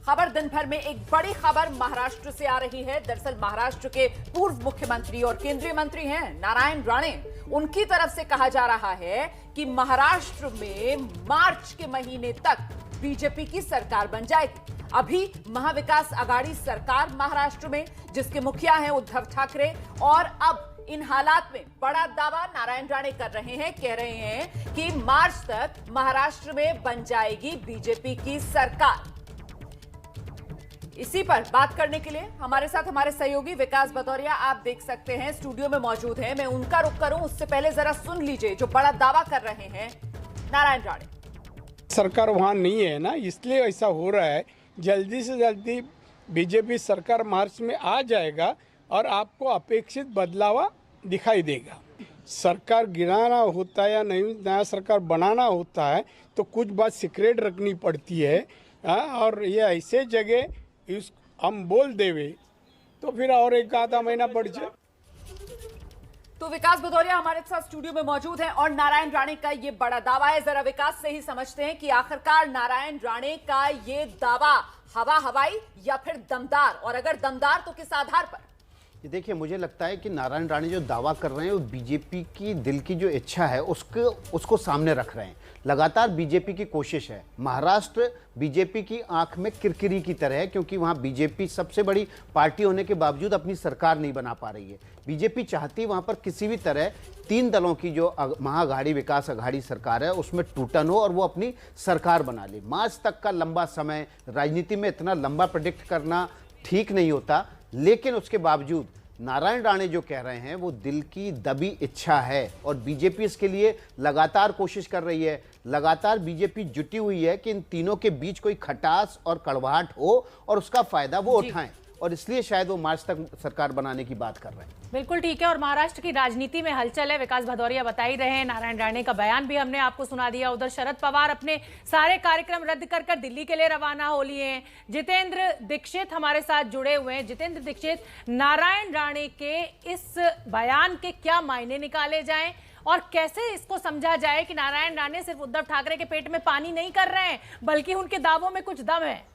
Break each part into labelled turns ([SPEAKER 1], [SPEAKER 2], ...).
[SPEAKER 1] खबर दिन भर में एक बड़ी खबर महाराष्ट्र से आ रही है। दरअसल महाराष्ट्र के पूर्व मुख्यमंत्री और केंद्रीय मंत्री हैं नारायण राणे। उनकी तरफ से कहा जा रहा है कि महाराष्ट्र में मार्च के महीने तक बीजेपी की सरकार बन जाएगी। अभी महाविकास आघाड़ी सरकार महाराष्ट्र में, जिसके मुखिया हैं उद्धव ठाकरे, और अब इन हालात में बड़ा दावा नारायण राणे कर रहे हैं। कह रहे हैं कि मार्च तक महाराष्ट्र में बन जाएगी बीजेपी की सरकार। इसी पर बात करने के लिए हमारे साथ हमारे सहयोगी विकास भदौरिया आप देख सकते हैं स्टूडियो में मौजूद हैं। मैं उनका रुख करूं उससे पहले जरा सुन लीजिए जो बड़ा दावा कर रहे हैं नारायण राणे।
[SPEAKER 2] सरकार वहां नहीं है ना, इसलिए ऐसा हो रहा है। जल्दी से जल्दी बीजेपी सरकार मार्च में आ जाएगा और आपको अपेक्षित बदलाव दिखाई देगा। सरकार गिराना होता है या नया सरकार बनाना होता है तो कुछ बात सीक्रेट रखनी पड़ती है। और ये ऐसे जगह हम बोल देवे तो फिर और एक आधा महीना बढ़ जाए।
[SPEAKER 1] तो विकास भदौरिया हमारे साथ स्टूडियो में मौजूद हैं और नारायण राणे का ये बड़ा दावा है। जरा विकास से ही समझते हैं कि आखिरकार नारायण राणे का ये दावा हवाई या फिर दमदार, और अगर दमदार तो किस आधार पर?
[SPEAKER 3] ये देखिए, मुझे लगता है कि नारायण राणे जो दावा कर रहे हैं वो बीजेपी की दिल की जो इच्छा है उसको सामने रख रहे हैं। लगातार बीजेपी की कोशिश है। महाराष्ट्र बीजेपी की आंख में किरकिरी की तरह है, क्योंकि वहाँ बीजेपी सबसे बड़ी पार्टी होने के बावजूद अपनी सरकार नहीं बना पा रही है। बीजेपी चाहती वहाँ पर किसी भी तरह 3 दलों की जो महाआघाड़ी विकास आघाड़ी सरकार है उसमें टूटन हो और वो अपनी सरकार बना ले। मार्च तक का लंबा समय, राजनीति में इतना लंबा प्रेडिक्ट करना ठीक नहीं होता, लेकिन उसके बावजूद नारायण राणे जो कह रहे हैं वो दिल की दबी इच्छा है और बीजेपी इसके लिए लगातार कोशिश कर रही है। लगातार बीजेपी जुटी हुई है कि इन तीनों के बीच कोई खटास और कड़वाहट हो और उसका फायदा वो उठाएं, और इसलिए शायद वो मार्च तक सरकार बनाने की बात कर रहे हैं।
[SPEAKER 4] बिल्कुल ठीक है। और महाराष्ट्र की राजनीति में हलचल है, विकास भदौरिया बता ही रहे हैं। नारायण राणे का बयान भी हमने आपको सुना दिया। उधर शरद पवार अपने सारे कार्यक्रम रद्द कर दिल्ली के लिए रवाना हो लिए हैं। जितेंद्र दीक्षित हमारे साथ जुड़े हुए हैं। जितेंद्र दीक्षित, नारायण राणे के इस बयान के क्या मायने निकाले जाएं और कैसे इसको समझा जाए कि नारायण राणे सिर्फ उद्धव ठाकरे के पेट में पानी नहीं कर रहे हैं बल्कि उनके दावों में कुछ दम है?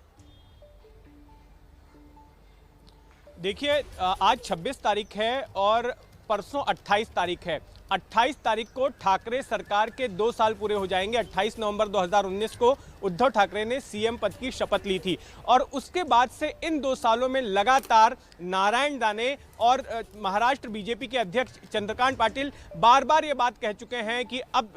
[SPEAKER 5] देखिए, आज 26 तारीख है और परसों 28 तारीख है। 28 तारीख को ठाकरे सरकार के 2 साल पूरे हो जाएंगे। 28 नवंबर 2019 को उद्धव ठाकरे ने सीएम पद की शपथ ली थी और उसके बाद से इन 2 सालों में लगातार नारायण राणे और महाराष्ट्र बीजेपी के अध्यक्ष चंद्रकांत पाटिल बार बार ये बात कह चुके हैं कि अब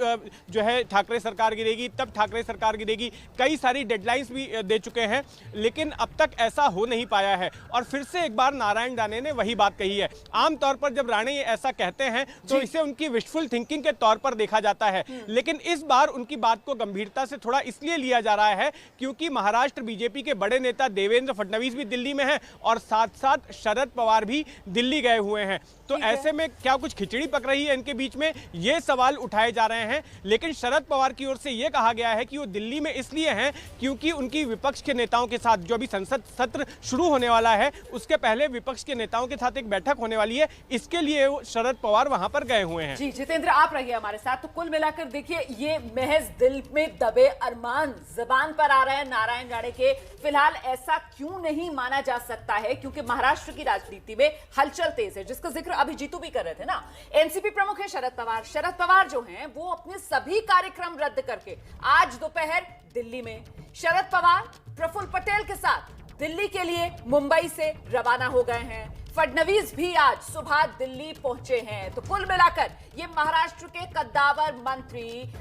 [SPEAKER 5] जो है ठाकरे सरकार गिरेगी, तब ठाकरे सरकार गिरेगी। कई सारी डेडलाइंस भी दे चुके हैं, लेकिन अब तक ऐसा हो नहीं पाया है। और फिर से एक बार नारायण राणे ने वही बात कही है। आमतौर पर जब राणे ये ऐसा कहते हैं तो इसे उनकी विशफुल थिंकिंग के तौर पर देखा जाता है, लेकिन इस बार उनकी बात को गंभीरता से थोड़ा इसलिए लिया जा रहा है क्योंकि महाराष्ट्र बीजेपी के बड़े नेता देवेंद्र फडणवीस भी दिल्ली में हैं और साथ साथ शरद पवार भी दिल्ली गए हुए हैं। तो ऐसे में क्या कुछ खिचड़ी पक रही है इनके बीच में, ये सवाल उठाए जा रहे हैं। लेकिन शरद पवार की ओर से यह कहा गया है कि वो दिल्ली में इसलिए हैं क्योंकि उनकी विपक्ष के नेताओं के साथ जो अभी संसद सत्र शुरू होने वाला है उसके पहले विपक्ष के नेताओं के साथ एक बैठक होने वाली है, इसके लिए शरद पवार वहां पर गए हुए हैं।
[SPEAKER 1] जी जितेंद्र, आप रहिए हमारे साथ। तो कुल मिलाकर देखिए, ये महज दिल में दबे अरमान जबान पर आ रहे हैं नारायण राणे के। फिलहाल ऐसा क्यों नहीं माना जा सकता है क्योंकि महाराष्ट्र की राजनीति में हलचल तेज है, जिसका जिक्र अभी जीतू भी कर रहे थे ना। एनसीपी प्रमुख है शरद पवार। शरद पवार जो हैं वो अपने सभी कार्यक्रम रद्द करके आज दोपहर दिल्ली में शरद पवार प्रफुल्ल पटेल के साथ दिल्ली के लिए मुंबई से रवाना हो गए हैं। फडणवीस भी आज सुबह दिल्ली पहुंचे हैं। तो कुल मिलाकर ये महाराष्ट्र के कद्दावर मंत्री,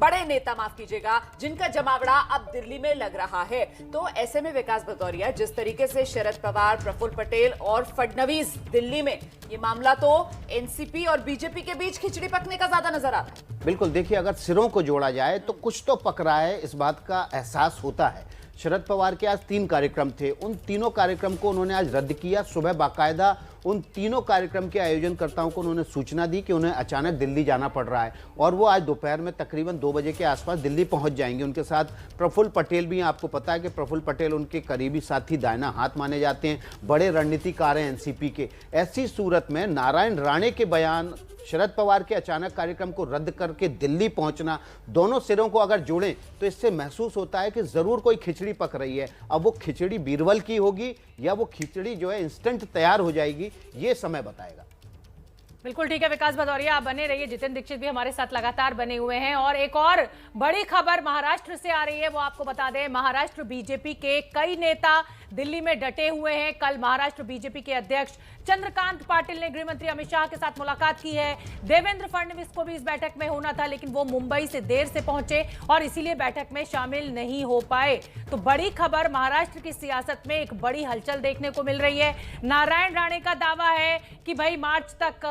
[SPEAKER 1] बड़े नेता माफ कीजिएगा, जिनका जमावड़ा अब दिल्ली में लग रहा है। तो ऐसे में विकास भदौरिया, जिस तरीके से शरद पवार, प्रफुल्ल पटेल और फडणवीस दिल्ली में, ये मामला तो एनसीपी और बीजेपी के बीच खिचड़ी पकने का ज्यादा नजर आता है।
[SPEAKER 3] बिल्कुल, देखिए, अगर सिरों को जोड़ा जाए तो कुछ तो पक रहा है, इस बात का एहसास होता है। शरद पवार के आज 3 कार्यक्रम थे, उन तीनों कार्यक्रम को उन्होंने आज रद्द किया। सुबह बाकायदा उन तीनों कार्यक्रम के आयोजनकर्ताओं को उन्होंने सूचना दी कि उन्हें अचानक दिल्ली जाना पड़ रहा है और वो आज दोपहर में तकरीबन 2 बजे के आसपास दिल्ली पहुंच जाएंगे। उनके साथ प्रफुल्ल पटेल भी हैं। आपको पता है कि प्रफुल्ल पटेल उनके करीबी साथी, दाहिना हाथ माने जाते हैं, बड़े रणनीतिकार हैं एनसीपी के। ऐसी सूरत में नारायण राणे के बयान, शरद पवार के अचानक कार्यक्रम को रद्द करके दिल्ली पहुंचना, दोनों सिरों को अगर जोड़ें तो इससे महसूस होता है कि जरूर कोई खिचड़ी पक रही है। अब वो खिचड़ी बीरबल की होगी या वो खिचड़ी जो है इंस्टेंट तैयार हो जाएगी, ये समय बताएगा।
[SPEAKER 4] बिल्कुल ठीक है विकास भदौरिया, आप बने रहिए। जितेंद्र दीक्षित भी हमारे साथ लगातार बने हुए हैं और एक और बड़ी खबर महाराष्ट्र से आ रही है, वो आपको बता दें। महाराष्ट्र बीजेपी के कई नेता दिल्ली में डटे हुए हैं। कल महाराष्ट्र बीजेपी के अध्यक्ष चंद्रकांत पाटिल ने गृह मंत्री अमित शाह के साथ मुलाकात की है। देवेंद्र फडणवीस को भी इस बैठक में होना था, लेकिन वो मुंबई से देर से पहुंचे और इसीलिए बैठक में शामिल नहीं हो पाए। तो बड़ी खबर, महाराष्ट्र की सियासत में एक बड़ी हलचल देखने को मिल रही है। नारायण राणे का दावा है कि भाई मार्च तक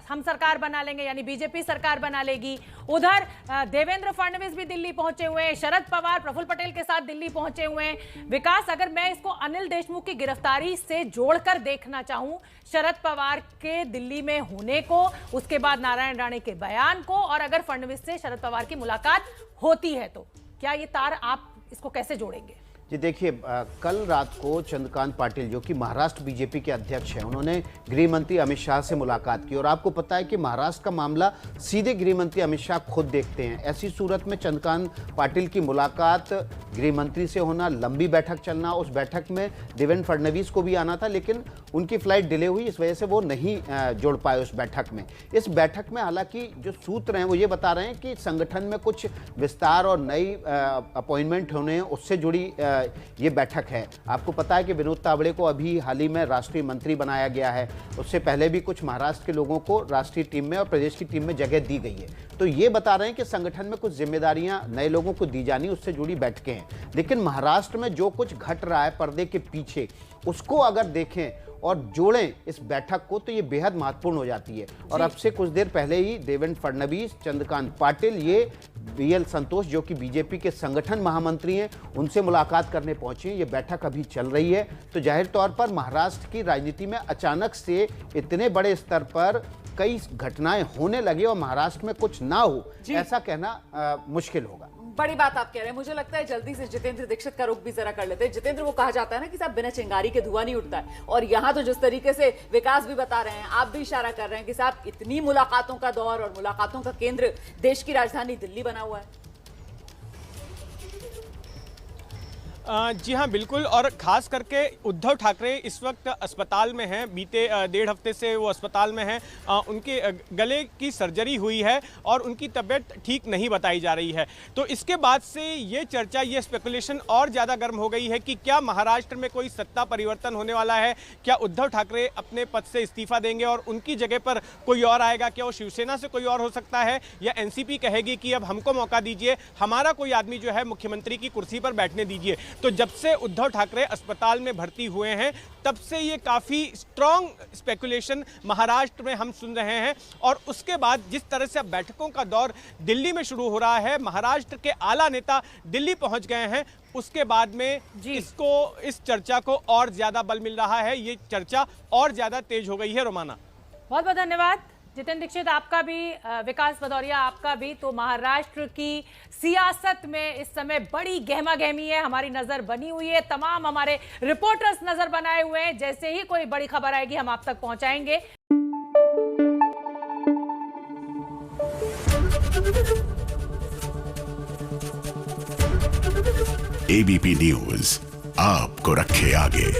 [SPEAKER 4] हम सरकार बना लेंगे, यानी बीजेपी सरकार बना लेगी। उधर देवेंद्र फडणवीस भी दिल्ली पहुंचे हुए हैं, शरद पवार प्रफुल्ल पटेल के साथ दिल्ली पहुंचे हुए हैं। विकास, अगर मैं इसको अनिल देशमुख की गिरफ्तारी से जोड़कर देखना चाहूं, शरद पवार के दिल्ली में होने को, उसके बाद नारायण राणे के बयान को, और अगर फडणवीस से शरद पवार की मुलाकात होती है तो क्या ये तार आप इसको कैसे जोड़ेंगे?
[SPEAKER 3] जी देखिए, कल रात को चंद्रकांत पाटिल जो कि महाराष्ट्र बीजेपी के अध्यक्ष हैं, उन्होंने गृह मंत्री अमित शाह से मुलाकात की और आपको पता है कि महाराष्ट्र का मामला सीधे गृह मंत्री अमित शाह खुद देखते हैं। ऐसी सूरत में चंद्रकांत पाटिल की मुलाकात गृह मंत्री से होना, लंबी बैठक चलना, उस बैठक में देवेंद्र फडणवीस को भी आना था लेकिन उनकी फ्लाइट डिले हुई, इस वजह से वो नहीं जुड़ पाए उस बैठक में। इस बैठक में हालांकि जो सूत्र हैं वो ये बता रहे हैं कि संगठन में कुछ विस्तार और नई अपॉइंटमेंट होने हैं, उससे जुड़ी ये बैठक है। आपको पता है कि विनोद तावड़े को अभी हाल ही में राष्ट्रीय मंत्री बनाया गया है, उससे पहले भी कुछ महाराष्ट्र के लोगों को राष्ट्रीय टीम में और प्रदेश की टीम में जगह दी गई है। तो ये बता रहे हैं कि संगठन में कुछ जिम्मेदारियां नए लोगों को दी जानी, उससे जुड़ी बैठकें हैं। लेकिन महाराष्ट्र में जो कुछ घट रहा है पर्दे के पीछे, उसको अगर देखें और जोड़ें इस बैठक को तो ये बेहद महत्वपूर्ण हो जाती है। और अब से कुछ देर पहले ही देवेंद्र फडणवीस, चंद्रकांत पाटिल, ये बीएल संतोष जो कि बीजेपी के संगठन महामंत्री हैं, उनसे मुलाकात करने पहुंचे हैं। ये बैठक अभी चल रही है। तो जाहिर तौर पर महाराष्ट्र की राजनीति में अचानक से इतने बड़े स्तर पर कई घटनाएं होने लगी और महाराष्ट्र में कुछ ना हो, ऐसा कहना मुश्किल होगा।
[SPEAKER 1] बड़ी बात आप कह रहे हैं। मुझे लगता है जल्दी से जितेंद्र दीक्षित का रुख भी जरा कर लेते हैं। जितेंद्र, वो कहा जाता है ना कि साहब बिना चिंगारी के धुआं नहीं उठता है, और यहाँ तो जिस तरीके से विकास भी बता रहे हैं, आप भी इशारा कर रहे हैं कि साहब इतनी मुलाकातों का दौर और मुलाकातों का केंद्र देश की राजधानी दिल्ली बना हुआ है।
[SPEAKER 5] जी हाँ, बिल्कुल। और खास करके उद्धव ठाकरे इस वक्त अस्पताल में हैं। बीते 1.5 हफ्ते से वो अस्पताल में हैं। उनके गले की सर्जरी हुई है और उनकी तबीयत ठीक नहीं बताई जा रही है। तो इसके बाद से ये चर्चा, ये स्पेकुलेशन और ज़्यादा गर्म हो गई है कि क्या महाराष्ट्र में कोई सत्ता परिवर्तन होने वाला है? क्या उद्धव ठाकरे अपने पद से इस्तीफा देंगे और उनकी जगह पर कोई और आएगा? क्या वो शिवसेना से कोई और हो सकता है, या एनसीपी कहेगी कि अब हमको मौका दीजिए, हमारा कोई आदमी जो है मुख्यमंत्री की कुर्सी पर बैठने दीजिए? तो जब से उद्धव ठाकरे अस्पताल में भर्ती हुए हैं तब से ये काफ़ी स्ट्रॉन्ग स्पेकुलेशन महाराष्ट्र में हम सुन रहे हैं। और उसके बाद जिस तरह से अब बैठकों का दौर दिल्ली में शुरू हो रहा है, महाराष्ट्र के आला नेता दिल्ली पहुंच गए हैं, उसके बाद में इस चर्चा को और ज़्यादा बल मिल रहा है। ये चर्चा और ज़्यादा तेज हो गई है। रोमाना,
[SPEAKER 4] बहुत बहुत धन्यवाद। जितेंद्र दीक्षित, आपका भी, विकास भदौरिया आपका भी। तो महाराष्ट्र की सियासत में इस समय बड़ी गहमा गहमी है, हमारी नजर बनी हुई है, तमाम हमारे रिपोर्टर्स नजर बनाए हुए हैं। जैसे ही कोई बड़ी खबर आएगी हम आप तक पहुंचाएंगे।
[SPEAKER 6] एबीपी न्यूज आपको रखे आगे।